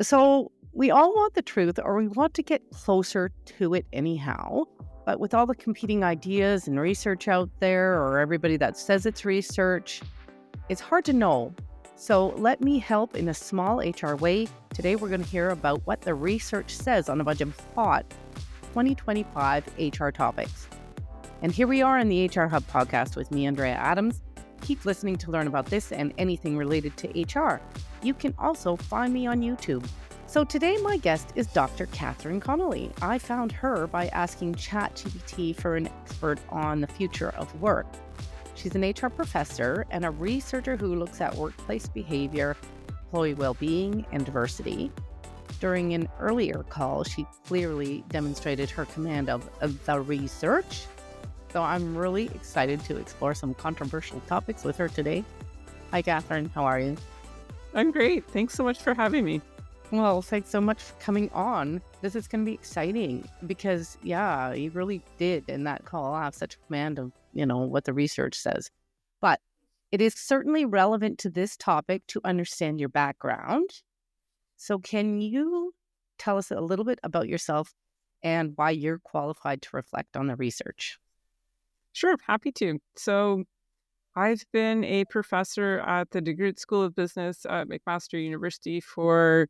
So we all want the truth, or we want to get closer to it anyhow. But with all the competing ideas and research out there, or everybody that says it's research, it's hard to know. So let me help in a small HR way. Today we're going to hear about what the research says on a bunch of hot 2025 HR topics. And here we are in the HR Hub podcast with me, Andrea Adams. Keep listening to learn about this and anything related to HR. You can also find me on YouTube. So today my guest is Dr. Catherine Connelly. I found her by asking Chat GPT for an expert on the future of work. She's an HR professor and a researcher who looks at workplace behavior, employee well-being, and diversity. During an earlier call, she clearly demonstrated her command of the research. So I'm really excited to explore some controversial topics with her today. Hi, Catherine. How are you? I'm great. Thanks so much for having me. Well, thanks so much for coming on. This is going to be exciting because, yeah, you really did in that call have such a command of, what the research says. But it is certainly relevant to this topic to understand your background. So can you tell us a little bit about yourself and why you're qualified to reflect on the research? Sure, happy to. So I've been a professor at the DeGroote School of Business at McMaster University for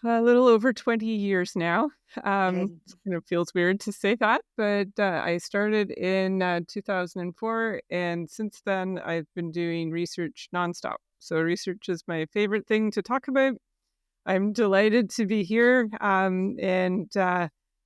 a little over 20 years now. It kind of feels weird to say that, but I started in 2004, and since then I've been doing research nonstop. So research is my favorite thing to talk about. I'm delighted to be here, and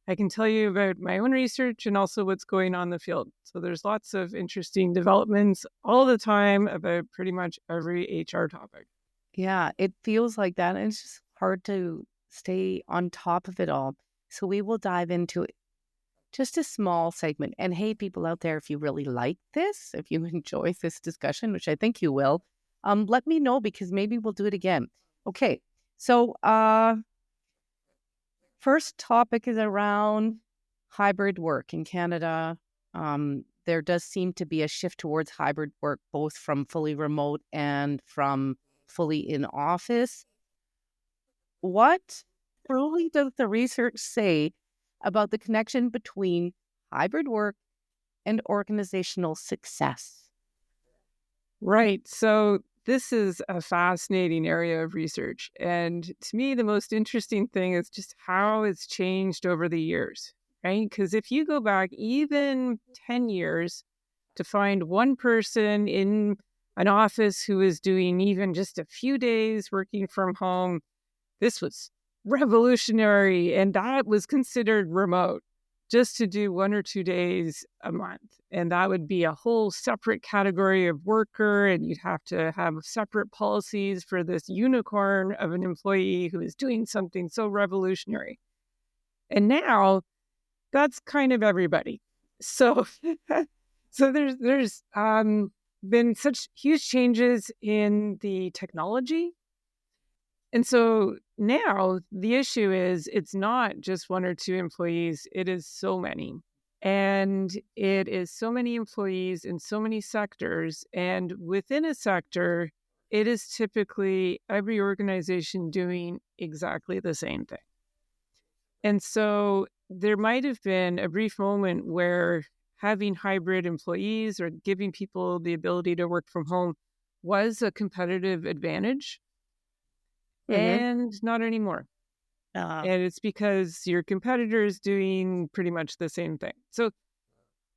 I can tell you about my own research and also what's going on in the field. So there's lots of interesting developments all the time about pretty much every HR topic. Yeah, it feels like that. And it's just hard to stay on top of it all. So we will dive into it. Just a small segment. And hey, people out there, if you really like this, if you enjoy this discussion, which I think you will, let me know because maybe we'll do it again. Okay. So first topic is around hybrid work in Canada. There does seem to be a shift towards hybrid work, both from fully remote and from fully in office. What really does the research say about the connection between hybrid work and organizational success? Right. So this is a fascinating area of research. And to me, the most interesting thing is just how it's changed over the years, right? Because if you go back even 10 years to find one person in an office who is doing even just a few days working from home, this was revolutionary, and that was considered remote, just to do 1 or 2 days a month. And that would be a whole separate category of worker, and you'd have to have separate policies for this unicorn of an employee who is doing something so revolutionary. And now that's kind of everybody. So, so there's been such huge changes in the technology. And so now the issue is it's not just 1 or 2 employees, it is so many. And it is so many employees in so many sectors. And within a sector, it is typically every organization doing exactly the same thing. And so there might have been a brief moment where having hybrid employees or giving people the ability to work from home was a competitive advantage. And not anymore. And it's because your competitor is doing pretty much the same thing. So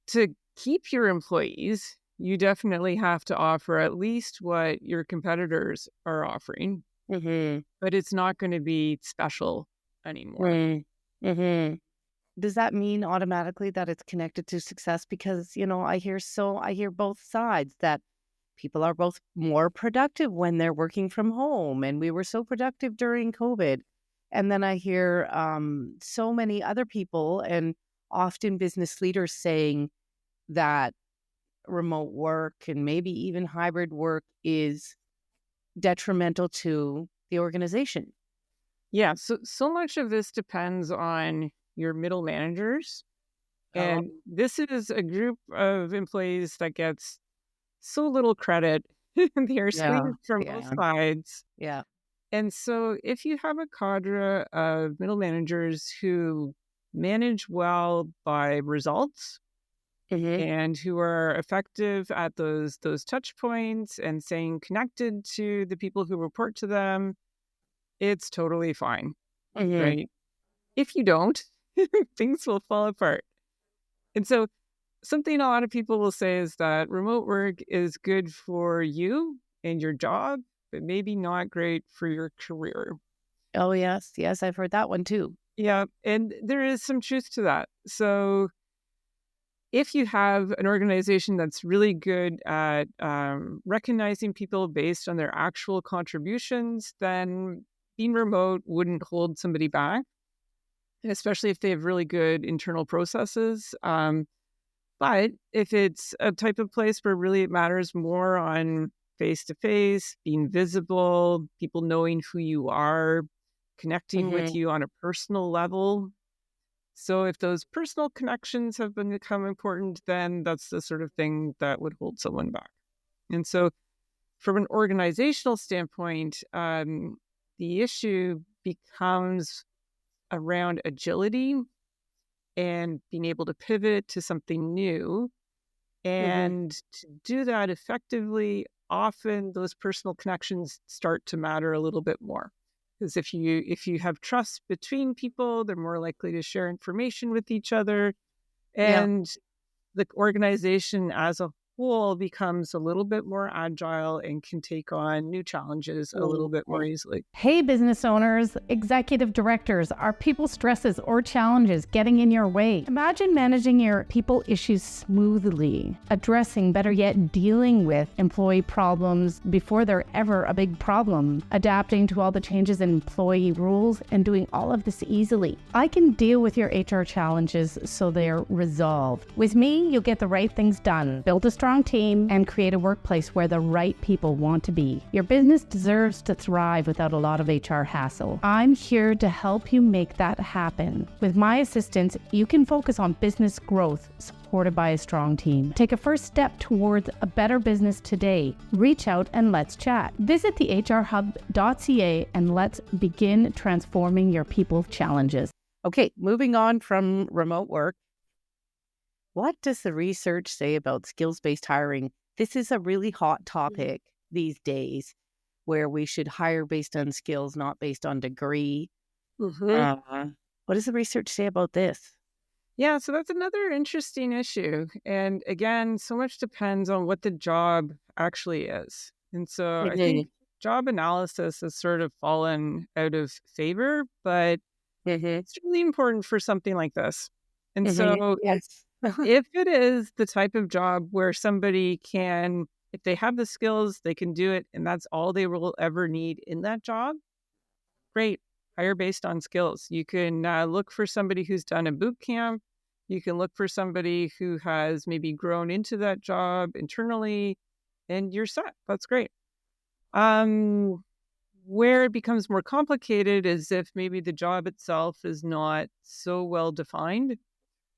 to keep your employees, you definitely have to offer at least what your competitors are offering, but it's not going to be special anymore. Does that mean automatically that it's connected to success? Because, I hear both sides that people are both more productive when they're working from home. And we were so productive during COVID. And then I hear so many other people and often business leaders saying that remote work and maybe even hybrid work is detrimental to the organization. Yeah. So much of this depends on your middle managers. And this is a group of employees that gets so little credit. They are squeezed from both sides. Yeah. And so if you have a cadre of middle managers who manage well by results Mm-hmm. and who are effective at those touch points and staying connected to the people who report to them, it's totally fine, Mm-hmm. right? If you don't, things will fall apart. And so something a lot of people will say is that remote work is good for you and your job, but maybe not great for your career. Oh, yes. Yes, I've heard that one too. Yeah, and there is some truth to that. So if you have an organization that's really good at recognizing people based on their actual contributions, then being remote wouldn't hold somebody back, especially if they have really good internal processes. But if it's a type of place where really it matters more on face to face, being visible, people knowing who you are, connecting with Mm-hmm. you on a personal level. So if those personal connections have become important, then that's the sort of thing that would hold someone back. And so from an organizational standpoint, the issue becomes around agility and being able to pivot to something new. Mm-hmm. And to do that effectively, often those personal connections start to matter a little bit more. Because if you have trust between people, they're more likely to share information with each other. Yeah. And the organization as a whole becomes a little bit more agile and can take on new challenges a little bit more easily. Hey, business owners, executive directors, are people stresses or challenges getting in your way? Imagine managing your people issues smoothly, addressing, better yet, dealing with employee problems before they're ever a big problem, adapting to all the changes in employee rules, and doing all of this easily. I can deal with your HR challenges so they're resolved. With me, you'll get the right things done, build a strong team, and create a workplace where the right people want to be. Your business deserves to thrive without a lot of HR hassle. I'm here to help you make that happen. With my assistance, you can focus on business growth, supported by a strong team. Take a first step towards a better business today. Reach out and let's chat. Visit thehrhub.ca and let's begin transforming your people challenges. Okay, moving on from remote work. What does the research say about skills-based hiring? This is a really hot topic these days, where we should hire based on skills, not based on degree. Mhm. Uh, what does the research say about this? Yeah, so that's another interesting issue. And again, so much depends on what the job actually is. And so I think Mm-hmm. job analysis has sort of fallen out of favor, but Mm-hmm. it's really important for something like this. And Mm-hmm. so Yes. if it is the type of job where somebody can, if they have the skills, they can do it, and that's all they will ever need in that job, great. Hire based on skills. You can look for somebody who's done a boot camp. You can look for somebody who has maybe grown into that job internally, and you're set. That's great. Um, where it becomes more complicated is if maybe the job itself is not so well defined,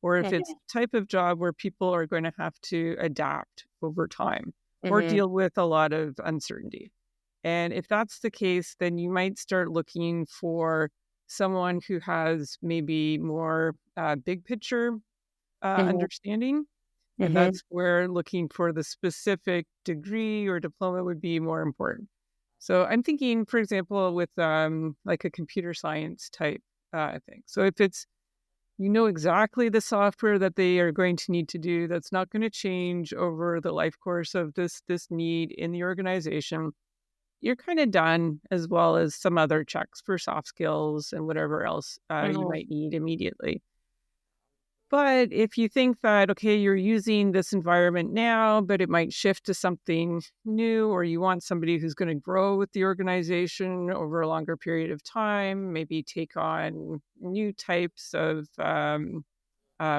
or if it's the type of job where people are going to have to adapt over time or Mm-hmm. deal with a lot of uncertainty. And if that's the case, then you might start looking for someone who has maybe more big picture Mm-hmm. understanding. And Mm-hmm. that's where looking for the specific degree or diploma would be more important. So I'm thinking, for example, with like a computer science type thing. So if it's, you know exactly the software that they are going to need to do, that's not going to change over the life course of this need in the organization, you're kind of done, as well as some other checks for soft skills and whatever else you Mm-hmm. might need immediately. But if you think that, okay, you're using this environment now, but it might shift to something new, or you want somebody who's going to grow with the organization over a longer period of time, maybe take on new types of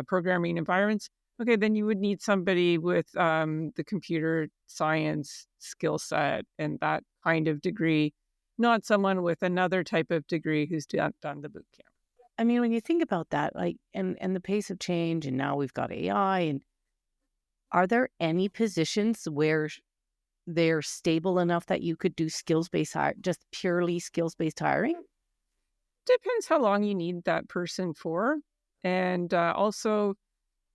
programming environments, okay, then you would need somebody with the computer science skill set and that kind of degree, not someone with another type of degree who's done the boot camp. I mean, when you think about that, like, and the pace of change, and now we've got AI, and are there any positions where they're stable enough that you could do skills-based just purely skills-based hiring? Depends how long you need that person for. And also,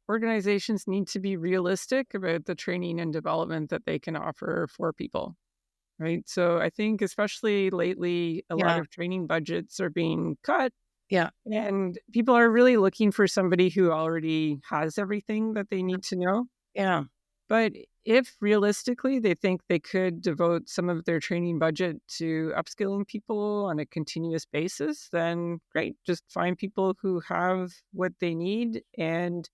organizations need to be realistic about the training and development that they can offer for people, right? So I think especially lately, a lot Yeah. of training budgets are being cut, Yeah. and people are really looking for somebody who already has everything that they need to know. Yeah. But if realistically they think they could devote some of their training budget to upskilling people on a continuous basis, then great. Just find people who have what they need. And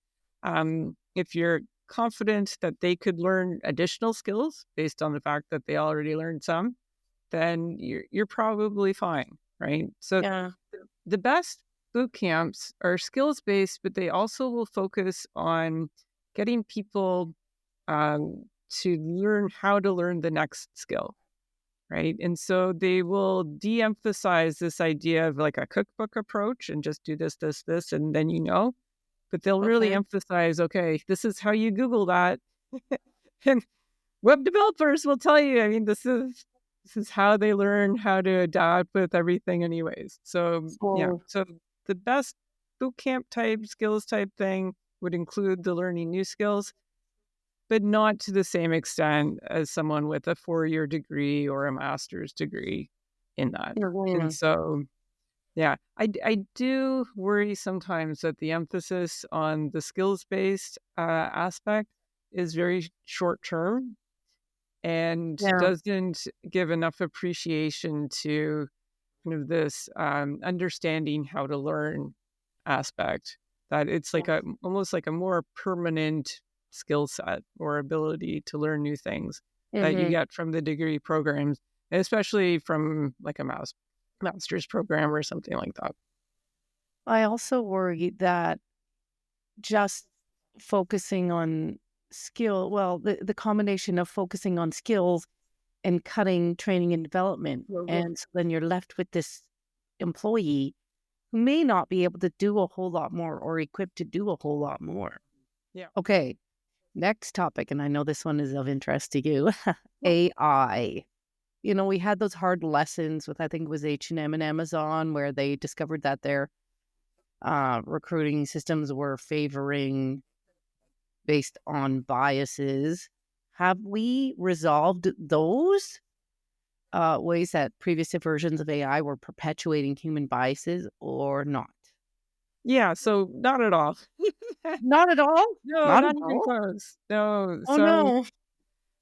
if you're confident that they could learn additional skills based on the fact that they already learned some, then you're probably fine, right? So Yeah. the best boot camps are skills based, but they also will focus on getting people to learn how to learn the next skill, right? And so they will de-emphasize this idea of like a cookbook approach and just do this, this, this, and then but they'll really Okay. emphasize, okay, this is how you Google that. And web developers will tell you, I mean, this is how they learn how to adapt with everything anyways. So yeah, So so the best boot camp type skills type thing would include the learning new skills, but not to the same extent as someone with a 4-year degree or a master's degree in that. And so, yeah, I do worry sometimes that the emphasis on the skills-based aspect is very short-term and yeah. doesn't give enough appreciation to kind of this understanding how to learn aspect, that it's like almost like a more permanent skill set or ability to learn new things that you Mhm. get from the degree programs, especially from like a master's program or something like that. I also worry that just focusing on the combination of focusing on skills and cutting training and development. And so then you're left with this employee who may not be able to do a whole lot more or equipped to do a whole lot more. Yeah. Okay, next topic, and I know this one is of interest to you. AI. We had those hard lessons with, I think it was H&M and Amazon, where they discovered that their recruiting systems were favoring based on biases. Have we resolved those ways that previous versions of AI were perpetuating human biases or not? Yeah, so not at all. Not at all? No, Not at not even all? close. No. Oh, no.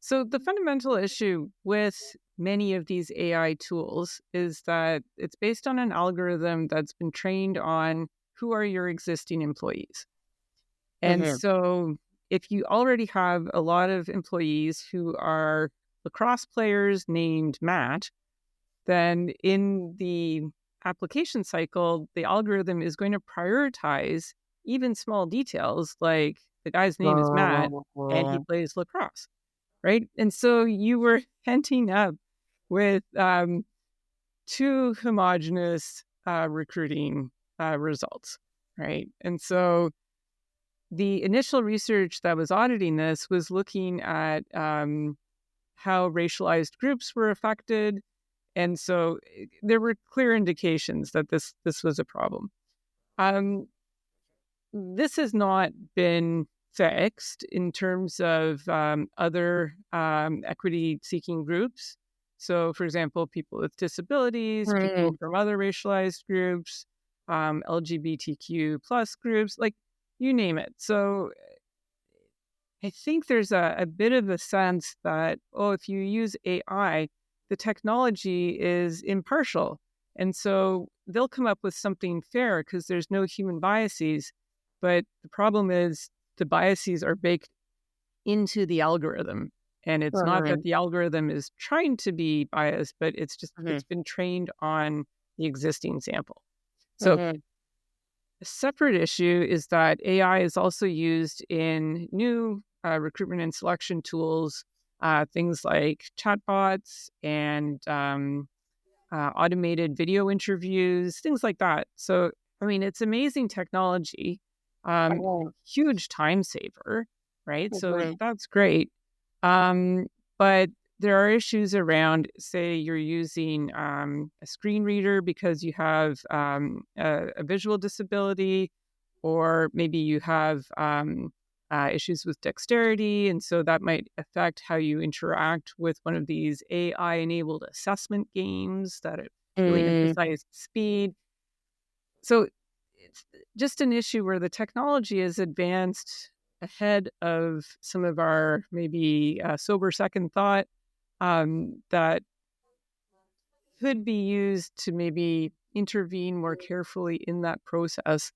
So the fundamental issue with many of these AI tools is that it's based on an algorithm that's been trained on who are your existing employees. And Mhm. so if you already have a lot of employees who are lacrosse players named Matt, then in the application cycle, the algorithm is going to prioritize even small details like the guy's name is Matt and he plays lacrosse, right? And so you were ending up with too homogenous recruiting results, right? And so the initial research that was auditing this was looking at how racialized groups were affected. And so there were clear indications that this was a problem. This has not been fixed in terms of other equity-seeking groups. So, for example, people with disabilities, people from other racialized groups, LGBTQ plus groups, like you name it. So I think there's a bit of a sense that, if you use AI, the technology is impartial. And so they'll come up with something fair because there's no human biases. But the problem is the biases are baked into the algorithm. And it's not that the algorithm is trying to be biased, but it's just, it's been trained on the existing sample. So a separate issue is that AI is also used in new recruitment and selection tools, things like chatbots and automated video interviews, things like that. So, I mean, it's amazing technology, huge time saver, right? So that's great. But there are issues around, say, you're using a screen reader because you have a visual disability, or maybe you have issues with dexterity. And so that might affect how you interact with one of these AI-enabled assessment games that really emphasize speed. So it's just an issue where the technology is advanced ahead of some of our maybe sober second thought that could be used to maybe intervene more carefully in that process.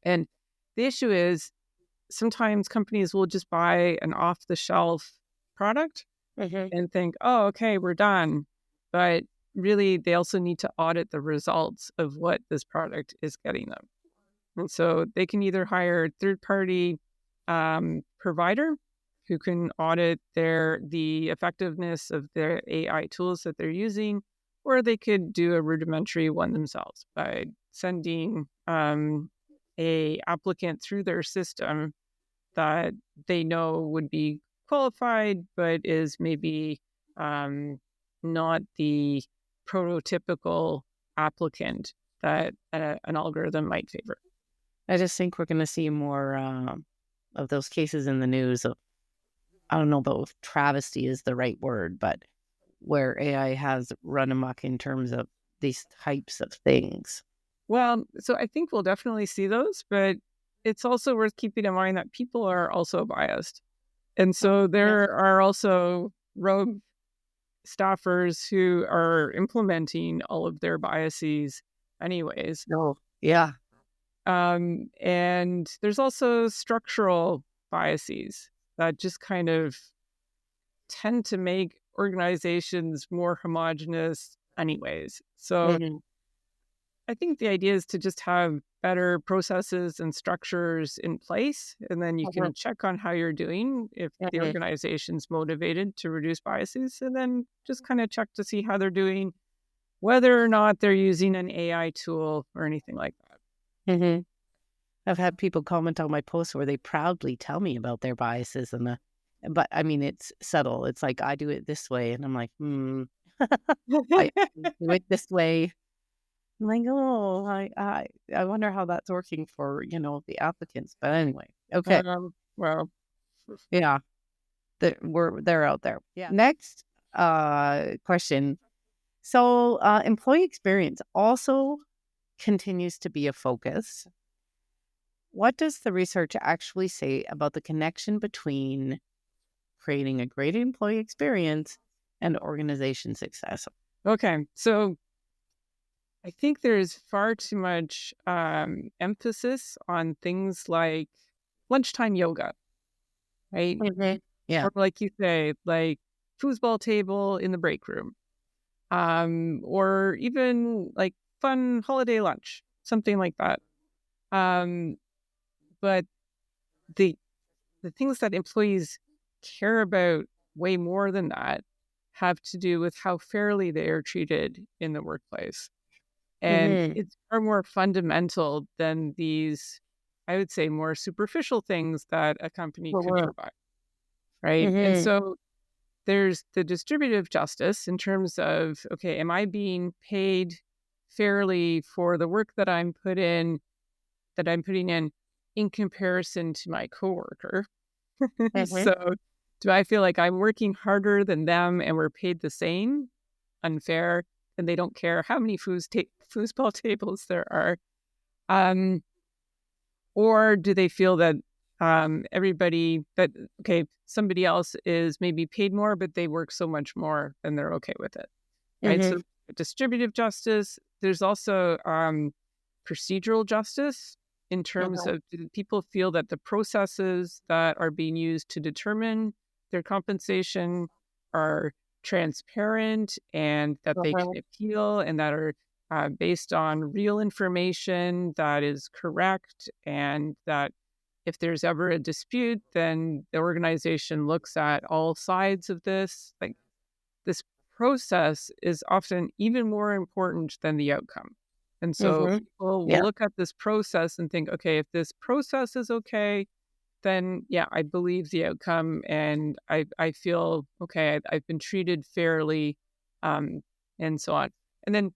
And the issue is sometimes companies will just buy an off-the-shelf product and think, oh, okay, we're done. But really, they also need to audit the results of what this product is getting them. And so they can either hire a third-party provider who can audit the effectiveness of their AI tools that they're using, or they could do a rudimentary one themselves by sending a applicant through their system that they know would be qualified, but is maybe not the prototypical applicant that an algorithm might favor. I just think we're going to see more of those cases in the news of, I don't know about if travesty is the right word, but where AI has run amok in terms of these types of things. Well, so I think we'll definitely see those, but it's also worth keeping in mind that people are also biased. And so there are also rogue staffers who are implementing all of their biases anyways. Oh, yeah. And there's also structural biases that just kind of tend to make organizations more homogenous anyways. So I think the idea is to just have better processes and structures in place, and then you can check on how you're doing if the organization's motivated to reduce biases, and then just kind of check to see how they're doing, whether or not they're using an AI tool or anything like that. I've had people comment on my posts where they proudly tell me about their biases, but I mean, it's subtle. It's like, I do it this way, and I'm like, I do it this way. I'm like, oh, I wonder how that's working for, the applicants. But anyway, okay. Well, Yeah, they're out there. Yeah. Next question. So employee experience also continues to be a focus. What does the research actually say about the connection between creating a great employee experience and organization success? Okay, so I think there's far too much emphasis on things like lunchtime yoga, right? Yeah. Or like you say, like foosball table in the break room, or even like fun holiday lunch, something like that. But the things that employees care about way more than that have to do with how fairly they are treated in the workplace. And it's far more fundamental than these, I would say, more superficial things that a company could provide, right? And so there's the distributive justice in terms of, okay, am I being paid fairly for the work that I'm putting in comparison to my coworker? So do I feel like I'm working harder than them and we're paid the same? Unfair, and they don't care how many foosball tables there are? Or do they feel that somebody else is maybe paid more, but they work so much more and they're okay with it, right? So distributive justice. There's also procedural justice in terms of, do people feel that the processes that are being used to determine their compensation are transparent and that they can appeal and that are based on real information that is correct, and that if there's ever a dispute, then the organization looks at all sides of this. Like, this process is often even more important than the outcome. And so people will look at this process and think, okay, if this process is okay, then yeah, I believe the outcome, and I feel okay. I've been treated fairly, and so on. And then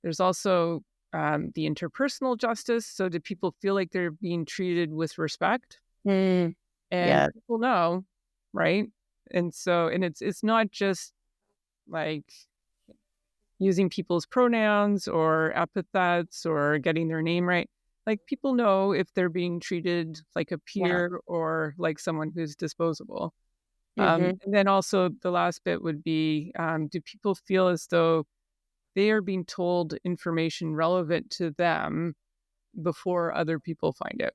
there's also the interpersonal justice. So do people feel like they're being treated with respect? Mm, And yeah. people know, right? And so, and it's not just like using people's pronouns or epithets or getting their name right. Like people know if they're being treated like a Yeah. peer or like someone who's disposable. Mm-hmm. And then also the last bit would be, do people feel as though they are being told information relevant to them before other people find it?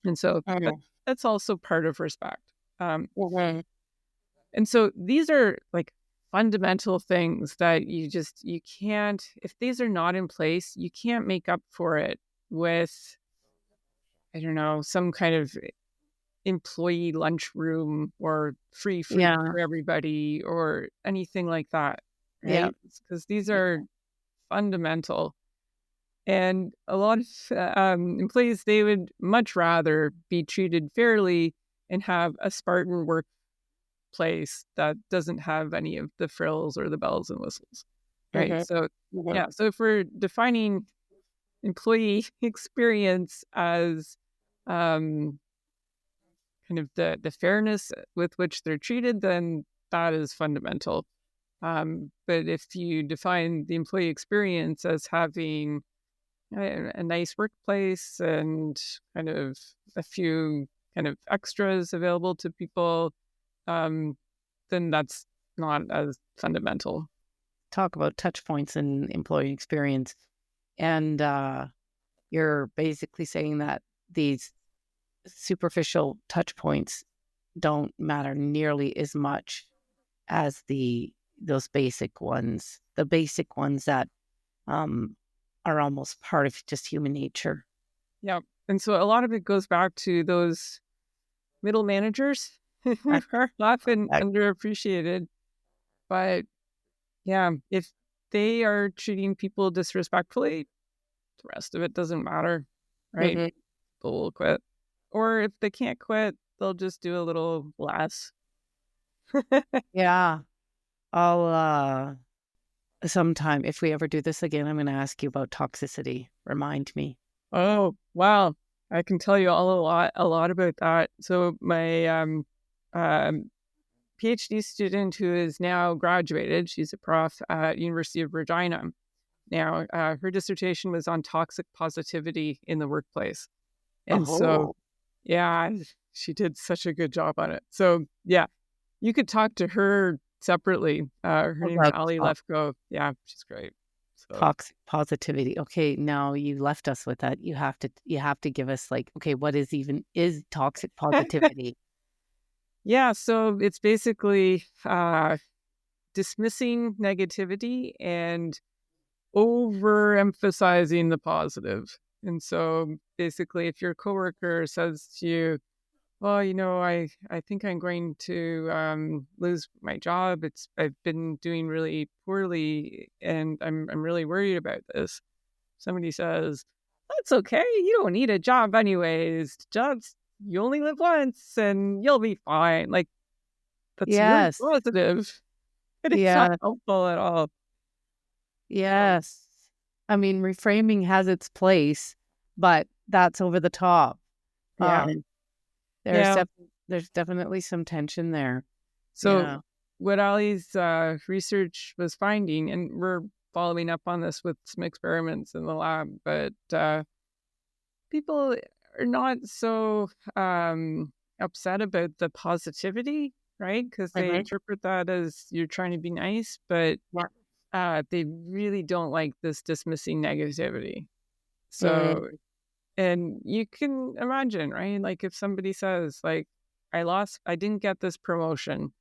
And so that's also part of respect. Um, Mm-hmm. and so these are like fundamental things that you can't, if these are not in place, you can't make up for it with, I don't know, some kind of employee lunchroom or free food Yeah. for everybody or anything like that, Yeah. right? Because these are fundamental. And a lot of employees, they would much rather be treated fairly and have a Spartan workplace that doesn't have any of the frills or the bells and whistles, right? Mm-hmm. So, Mm-hmm. yeah. So if we're defining employee experience as um, kind of the fairness with which they're treated, then that is fundamental. But if you define the employee experience as having a nice workplace and kind of a few kind of extras available to people, um, then that's not as fundamental. Talk about touch points in employee experience. And you're basically saying that these superficial touch points don't matter nearly as much as those basic ones, the basic ones that um, are almost part of just human nature. Yeah. And so a lot of it goes back to those middle managers are often Correct. underappreciated. But yeah, if they are treating people disrespectfully, the rest of it doesn't matter, right? Mhm. People will quit. Or if they can't quit, they'll just do a little less. Yeah. I'll sometime if we ever do this again, I'm going to ask you about toxicity. Remind me. Oh, wow. I can tell you a lot about that. So my um, PhD student who is now graduated, she's a prof at University of Regina. Now, her dissertation was on toxic positivity in the workplace. And so, Oh, yeah, she did such a good job on it. So, yeah, you could talk to her separately. Her name's about Ali Lefko. Yeah, she's great. So, toxic positivity. Okay, now you left us with that. You have to give us like, okay, what is toxic positivity? yeah, so it's basically dismissing negativity and overemphasizing the positive. And so basically, if your coworker says to you, well, you know, I think I'm going to lose my job. I've been doing really poorly, and I'm really worried about this. Somebody says, "That's okay. You don't need a job anyways. Jobs you only live once, and you'll be fine." Like that's really Yes. positive, and it's not Yeah. helpful at all. So, Yes. I mean, reframing has its place, but that's over the top. yeah, Um, there's yeah. there's definitely some tension there. So Yeah. what Ali's research was finding, and we're following up on this with some experiments in the lab, but people are not so upset about the positivity, right? Because they Mhm. interpret that as you're trying to be nice, but Yeah. they really don't like this dismissing negativity. So, Mm. and you can imagine, right? Like if somebody says, like, I didn't get this promotion,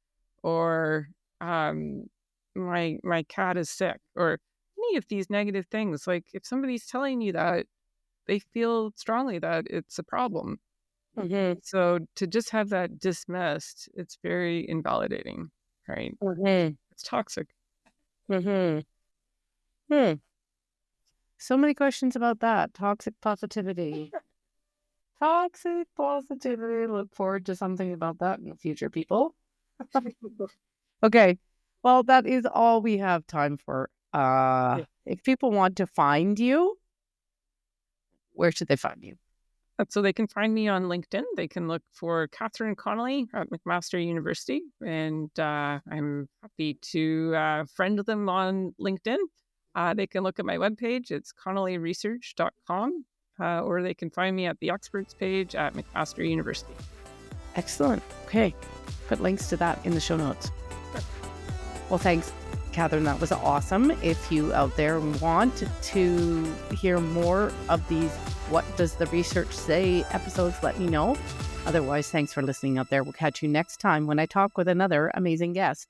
or um, my cat is sick, or any of these negative things. Like if somebody's telling you that, they feel strongly that it's a problem. Mhm. So to just have that dismissed, it's very invalidating, right? Mhm. It's toxic. Mhm. Hmm. So many questions about that toxic positivity. Toxic positivity. Look forward to something about that in the future, people. Okay. Well, that is all we have time for. If people want to find you, where should they find you? So they can find me on LinkedIn. They can look for Catherine Connelly at McMaster University, and I'm happy to friend them on LinkedIn. They can look at my webpage. It's connellyresearch.com, or they can find me at the experts page at McMaster University. Excellent. Okay. Put links to that in the show notes. Well, thanks, Catherine. That was awesome. If you out there want to hear more of these What Does the Research Say episodes, let me know. Otherwise, thanks for listening out there. We'll catch you next time when I talk with another amazing guest.